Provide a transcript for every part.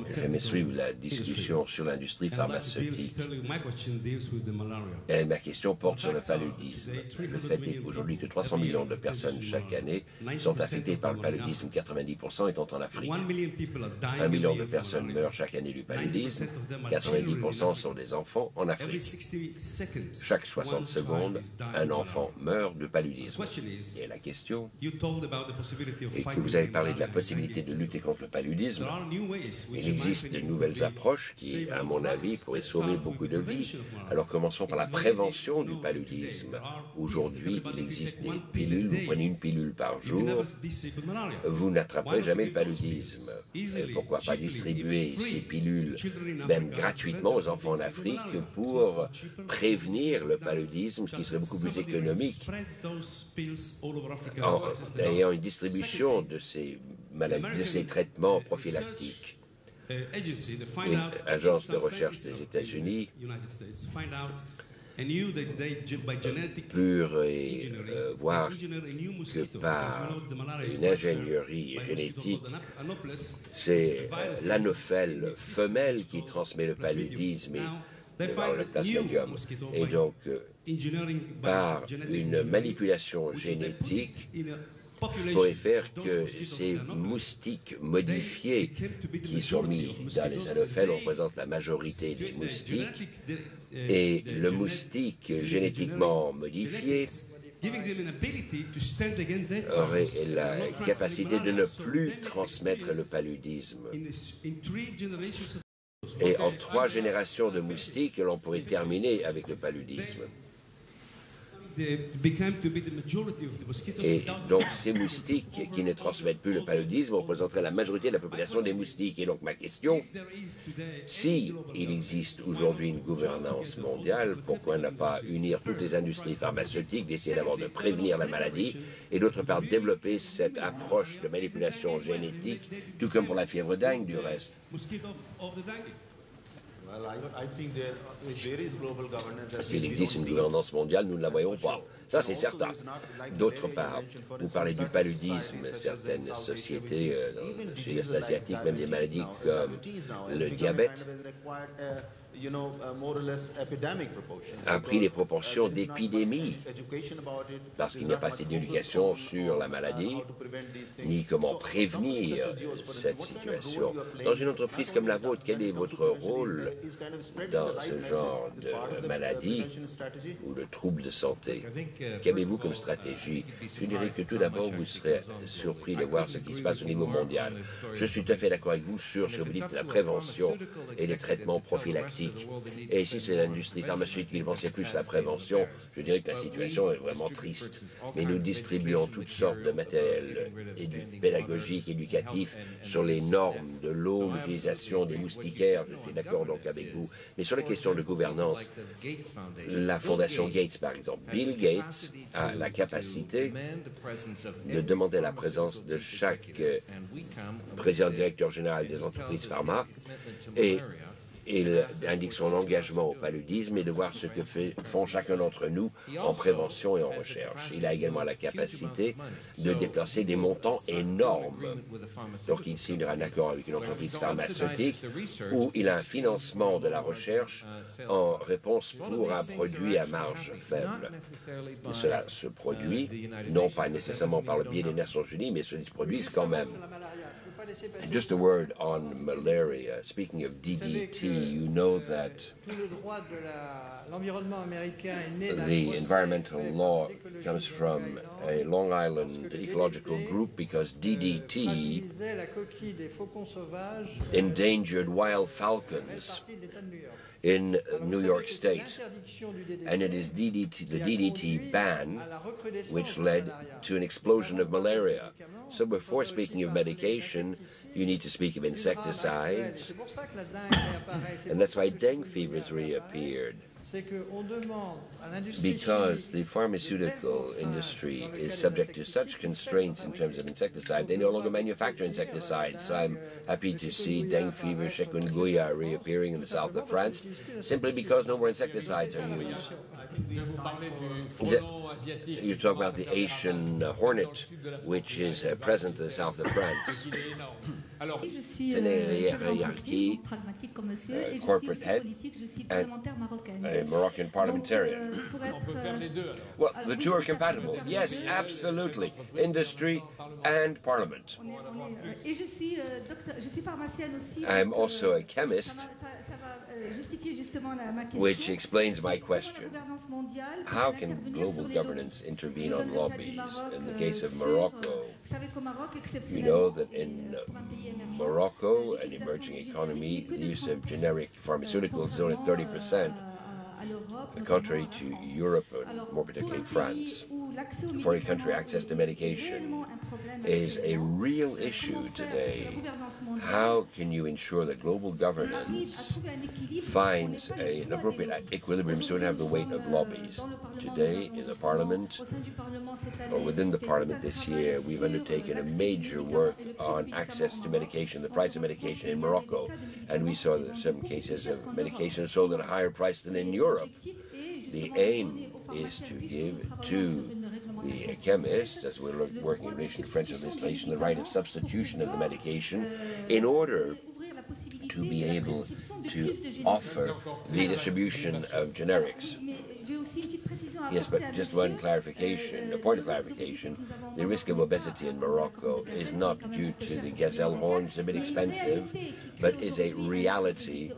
J'aimerais suivre la discussion sur l'industrie pharmaceutique. Et ma question porte sur le paludisme. Le fait est qu'aujourd'hui que 300 millions de personnes chaque année sont affectées par le paludisme, 90% étant en Afrique. 1 million de personnes meurent chaque année du paludisme, 90% sont des enfants en Afrique. Chaque 60 secondes, un enfant meurt de paludisme. Et la question est que vous avez parlé de la possibilité de lutter contre le paludisme. Il existe de nouvelles approches qui, à mon avis, pourraient sauver beaucoup de vies. Alors commençons par la prévention du paludisme. Aujourd'hui, il existe des pilules, vous prenez une pilule par jour, vous n'attraperez jamais le paludisme. Pourquoi pas distribuer ces pilules, même gratuitement, aux enfants en Afrique pour prévenir le paludisme, ce qui serait beaucoup plus économique, en ayant une distribution de ces maladies, de ces traitements prophylactiques. Une agence de recherche des États-Unis pourrait voir que par une ingénierie génétique, c'est l'anophèle femelle qui transmet le paludisme et le plasmodium. Et donc, par une manipulation génétique, pourrait faire que ces moustiques modifiés qui sont mis dans les anophèles représentent la majorité des moustiques, et le moustique génétiquement modifié aurait la capacité de ne plus transmettre le paludisme. Et en 3 générations de moustiques, l'on pourrait terminer avec le paludisme. Et donc ces moustiques qui ne transmettent plus le paludisme représenteraient la majorité de la population des moustiques. Et donc ma question, si il existe aujourd'hui une gouvernance mondiale, pourquoi ne pas unir toutes les industries pharmaceutiques, d'essayer d'abord de prévenir la maladie, et d'autre part développer cette approche de manipulation génétique, tout comme pour la fièvre dingue du reste. S'il existe une gouvernance mondiale, nous ne la voyons pas. Ça, c'est certain. D'autre part, vous parlez du paludisme. Certaines sociétés dans le sud-est asiatique, même des maladies comme le diabète, a pris les proportions d'épidémie parce qu'il n'y a pas assez d'éducation sur la maladie ni comment prévenir cette situation. Dans une entreprise comme la vôtre, quel est votre rôle dans ce genre de maladie ou de troubles de santé? Qu'avez-vous comme stratégie? Je dirais que tout d'abord, vous serez surpris de voir ce qui se passe au niveau mondial. Je suis tout à fait d'accord avec vous sur ce que vous dites, la prévention et les traitements prophylactiques. Et ici, c'est l'industrie pharmaceutique qui pensait plus à la prévention. Je dirais que la situation est vraiment triste. Mais nous distribuons toutes sortes de matériel pédagogique, éducatif, sur les normes de l'eau, l'utilisation des moustiquaires. Je suis d'accord donc avec vous. Mais sur les questions de gouvernance, la Fondation Gates, par exemple, Bill Gates a la capacité de demander la présence de chaque président-directeur général des entreprises pharma, et il indique son engagement au paludisme et de voir ce que font chacun d'entre nous en prévention et en recherche. Il a également la capacité de déplacer des montants énormes. Donc il signera un accord avec une entreprise pharmaceutique où il a un financement de la recherche en réponse pour un produit à marge faible. Et cela se produit, non pas nécessairement par le biais des Nations Unies, mais cela se produit quand même. Just a word on malaria. Speaking of DDT, you know that the environmental law comes from a Long Island ecological group because DDT endangered wild falcons in New York State. And it is the DDT ban which led to an explosion of malaria. So before speaking of medication, you need to speak of insecticides. And that's why dengue fever has reappeared. Because the pharmaceutical industry is subject to such constraints in terms of insecticide, they no longer manufacture insecticides. So I'm happy to see dengue fever, chikungunya reappearing in the south of France, simply because no more insecticides are used. You talk about the Asian hornet, which is present in the south of France. Je suis chef d'entreprise, pragmatique comme monsieur, et je suis aussi politique, je suis parlementaire marocaine. A Moroccan parliamentarian. Well, the two are compatible. Yes, absolutely. Industry and parliament. Et je suis pharmacienne aussi. I'm also a chemist, Ça va justifier justement ma question. which explains my question. How can global governance intervene on lobbies? In the case of Morocco, you know that in Morocco, an emerging economy, the use of generic pharmaceuticals is only 30%, contrary to Europe and more particularly France. For a country, access to medication is a real issue today. How can you ensure that global governance finds an appropriate equilibrium so we don't have the weight of lobbies? Today, in the Parliament, or within the Parliament this year, we've undertaken a major work on access to medication, the price of medication in Morocco, and we saw that some cases of medication sold at a higher price than in Europe. The aim is to give to the chemists, as we're working in relation to French legislation, the right of substitution of the medication in order to be able to offer the distribution of generics. Yes, but just one clarification, a point of clarification. The risk of obesity in Morocco is not due to the gazelle horns, they're a bit expensive, but is a reality.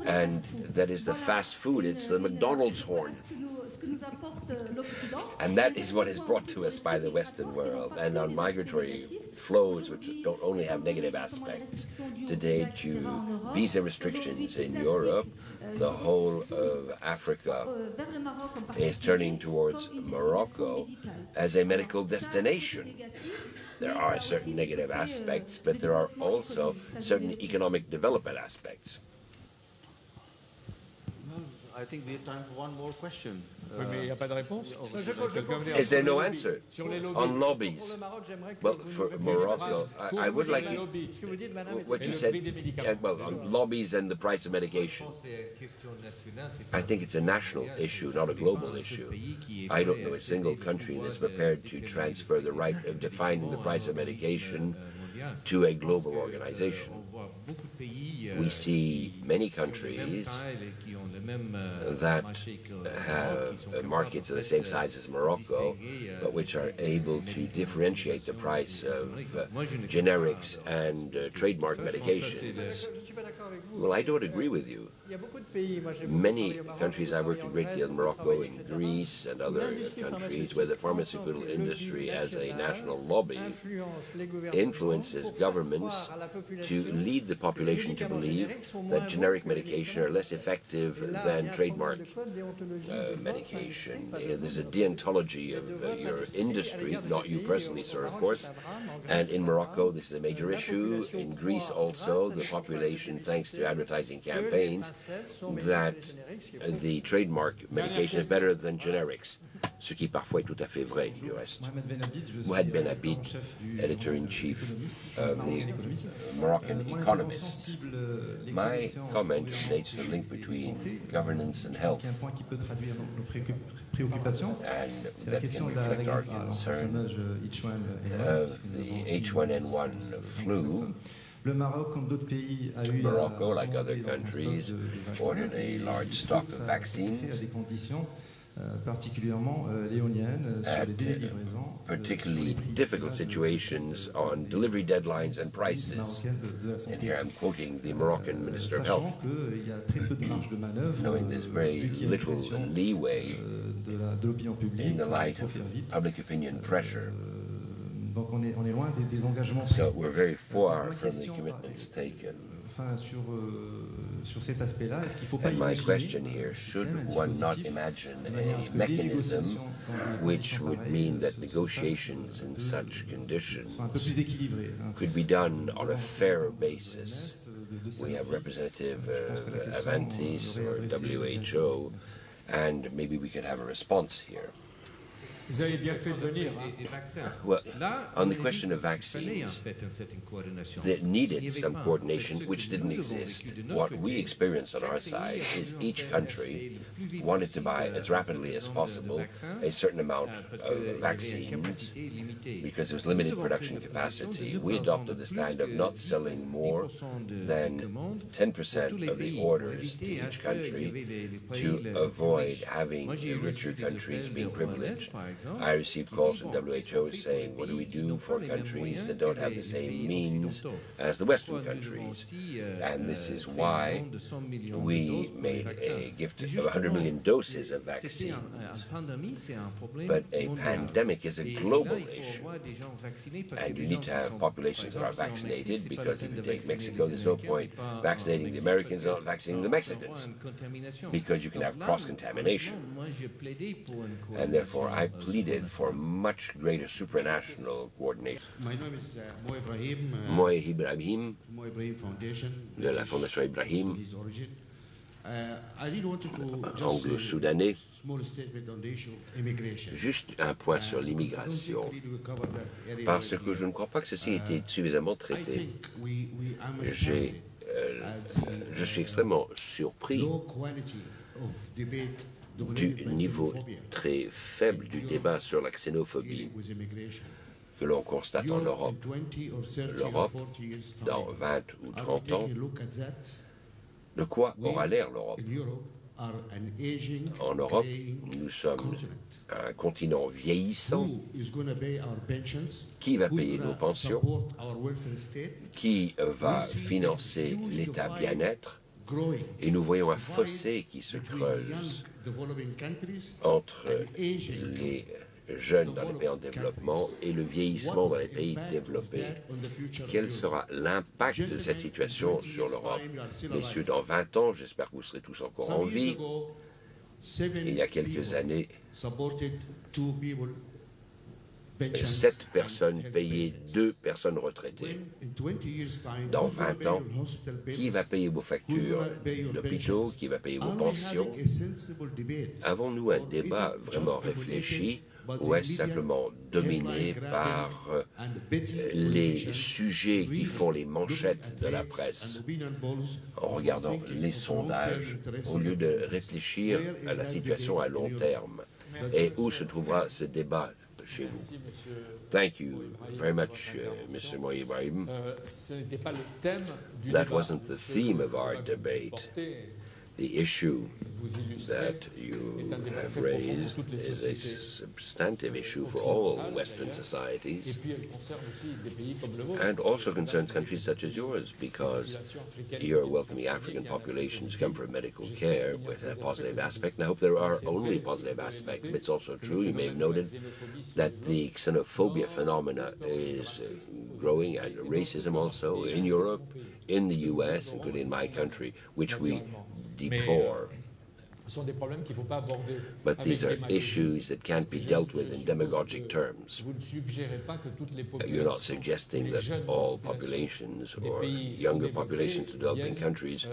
And that is the fast food, it's the McDonald's horn. And that is what is brought to us by the Western world. And on migratory flows, which don't only have negative aspects, today due to visa restrictions in Europe, the whole of Africa is turning towards Morocco as a medical destination. There are certain negative aspects, but there are also certain economic development aspects. I think we have time for one more question. Is there no answer on lobbies? Well, for Morocco, I would like you, what you said, well, on lobbies and the price of medication. I think it's a national issue, not a global issue. I don't know a single country that's prepared to transfer the right of defining the price of medication to a global organization. We see many countries that have markets of the same size as Morocco, but which are able to differentiate the price of generics and trademark medications. Well, I don't agree with you. Many countries I worked a great deal in Morocco, in Greece and other countries where the pharmaceutical industry as a national lobby influences governments to lead the population to believe that generic medication are less effective than trademark medication. There's a deontology of your industry, not you personally, sir, of course. And in Morocco, this is a major issue. In Greece also, the population, thanks to advertising campaigns, that the trademark medication is better than generics, ce qui parfois est tout à fait vrai du reste. Mohamed Ben Abid, editor-in-chief of the Moroccan Economist. My comment states the link between governance and health, and that can reflect our concern of the H1N1 flu. Morocco, like other countries, ordered a large stock of vaccines at particularly difficult situations on delivery deadlines and prices. And here I'm quoting the Moroccan Minister of Health, knowing there's very little leeway in the light of public opinion pressure. So we're very far from the commitments taken. And my question here, should one not imagine a mechanism which would mean that negotiations in such conditions could be done on a fair basis? We have representative Avantis or WHO, and maybe we could have a response here. Vous avez bien fait de venir. des vaccins. Well, Là, on the on a vu question of qu'il fallait, en vaccines, fait, une certaine coordination. that Il n'y needed avait some pas. En coordination fait, ce which que didn't nous avons exist. vécu de notre What côté, we experienced on our chaque pays side a is voulu, en each fait, country acheter le plus vite wanted to possible buy as un rapidly as certain nombre de possible vaccins, a certain amount parce of qu'il y avait une vaccines capacité limitée. because there was Nous limited avons production pris la position de capacity. ne We pas adopted vendre the stand plus of que not selling more 10% des than commandes 10% pour tous les of the pays, pour orders éviter to à each ce qu'il y country avait les pays to les avoid plus riches. having Moi, j'ai the reçu richer des countries appels being de OMS, privileged. par exemple, I received qui calls dit, from bon, qu'est-ce qu'on WHO fait pour saying, les what do we pays qui do n'ont for pas les mêmes countries moyens that que don't have the les same pays means occidentaux? as the C'est Western pourquoi nous avons countries? aussi, And this is fait un why don de 100 millions de we doses pour les made vaccins. a gift Et of 100 justement, million doses of c'était vaccines. une pandémie, c'est un problème But a mondial. pandemic is a Et global là, il faut issue. avoir des gens vaccinés parce que And des you gens need to qui have sont, populations par that are exemple, si on Mexique, vaccinated, c'est pas la because if peine you de take vacciner Mexico, les there's no Américains, point mais pas en vaccinating the Mexique, Americans parce and que not vaccinating on the va Mexicans, avoir une contamination. because you can Donc have là, cross-contamination. honnêtement, moi, j'ai plaidé pour une And therefore, I coordination, pleaded for supranationale. much greater supranational coordination. My name is Mo Ibrahim, Moi Ibrahim, Mo Ibrahim Foundation, de la British Fondation Ibrahim, Sudanese origin. I really wanted to just anglo-soudanais. small statement on the issue of immigration. Juste un point sur I don't l'immigration, think really we covered that area parce well que je here. ne crois pas que ceci ait été suffisamment I traité. think I'm J'ai, astounded at je suis the extrêmement surpris low quality of debate du dominated by niveau xenophobia très faible du débat sur la xénophobie dealing with immigration. que l'on constate en Europe Europe. in 20 or 30 or L'Europe, 40 years time, dans 20 ou are we 30 ans, taking a look at that? de quoi We, aura l'air l'Europe? in Europe, are an aging, En Europe, graying nous sommes continent. un continent vieillissant. Who is going to pay our pensions? Qui va Who's payer gonna nos pensions? support our welfare state? Qui va We see financer a huge l'État divide bien-être? Growing. Et nous voyons un Divide fossé qui se between creuse young developing countries entre and aging les jeunes dans les pays en développement et le vieillissement dans les pays développés. Quel sera l'impact de cette situation sur l'Europe? Messieurs, dans 20 ans, j'espère que vous serez tous encore en vie. Il y a quelques années, 7 personnes payaient 2 personnes retraitées. Dans 20 ans, qui va payer vos factures d'hôpitaux? Qui va payer vos pensions? Avons-nous un débat vraiment réfléchi ou est-ce simplement dominé par les sujets qui font les manchettes de la presse en regardant les sondages au lieu de réfléchir à la situation à long terme? Et où se trouvera ce débat chez vous? Thank you very much, Mr. Mo Ibrahim. Ce n'était pas le thème du That débat. wasn't the theme of our debate. Porté, The issue vous illustrez, that you est un débat have très profond pour raised toutes les is a sociétés. substantive issue for all Western Et societies puis elle concerne aussi des pays comme le vôtre. and also concerns countries such as yours because you're welcoming African populations come for medical care with a positive aspect. And I hope there are only positive aspects, but it's also true, you may have noted, that the xenophobia phenomena is growing and racism also in Europe, in the US, including in my country, which we deplore. Ce sont des problèmes qu'il ne faut pas aborder But avec these are démagogie. issues that can't be dealt with in demagogic terms. Vous ne suggérez pas que toutes les populations, You're not suggesting les that jeunes all populations populations des or pays younger sous-développés populations of developing viennent, countries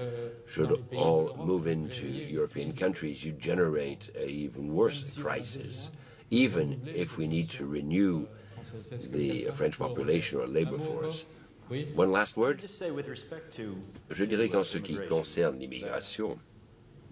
should dans les pays all d'Europe, move into créer une European crise. countries. You generate an even worse crisis, even if we need to renew the French population or labor force. Oui. One last word. Just say with respect to Je dirais qu'en ce qui concerne l'immigration,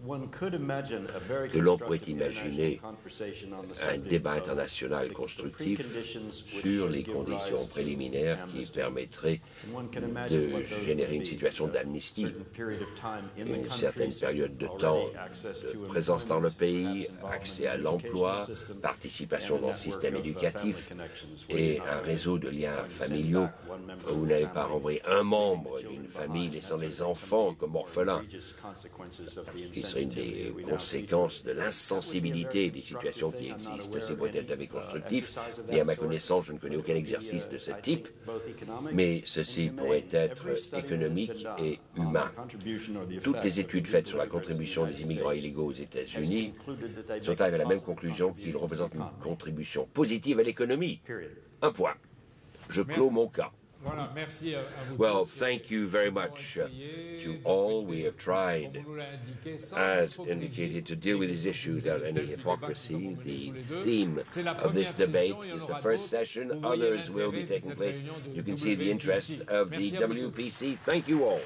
one could imagine a very que l'on pourrait constructive imaginer international conversation on the un subject débat of international the constructif preconditions which sur les give conditions rise to préliminaires qui amnesty. permettraient And one can imagine de what those générer would une be. situation A d'amnistie, certain period of time in the une countries, certaine période de already temps access de to présence dans le employment, pays, perhaps accès à involvement in the l'emploi, education system, participation and a dans le network système of, éducatif family connections where et you're not un only réseau de liens having to send familiaux back one member où of vous the n'avez pas family, renvoyé un membre leaving the d'une children famille, behind. laissant That's les some of enfants the comme more orphelins, egregious consequences of the ce qui serait une insensitivity des we now see conséquences de to it. l'insensibilité des situations qui existent. C'est peut-être avec constructif, et à ma connaissance, je ne connais aucun exercice de ce type, mais ceci pourrait être économique et humain. Toutes les études faites sur la contribution des immigrants illégaux aux États-Unis sont arrivées à la même conclusion qu'ils représentent une contribution positive à l'économie. Un point. Je clôt mon cas. Voilà, merci à vous Well, tous. thank you very much to all. We have tried, as indicated, to deal with this issue without any hypocrisy. The theme of this debate is the first session. Others will be taking place. You can see the interest of the WPC. Thank you all.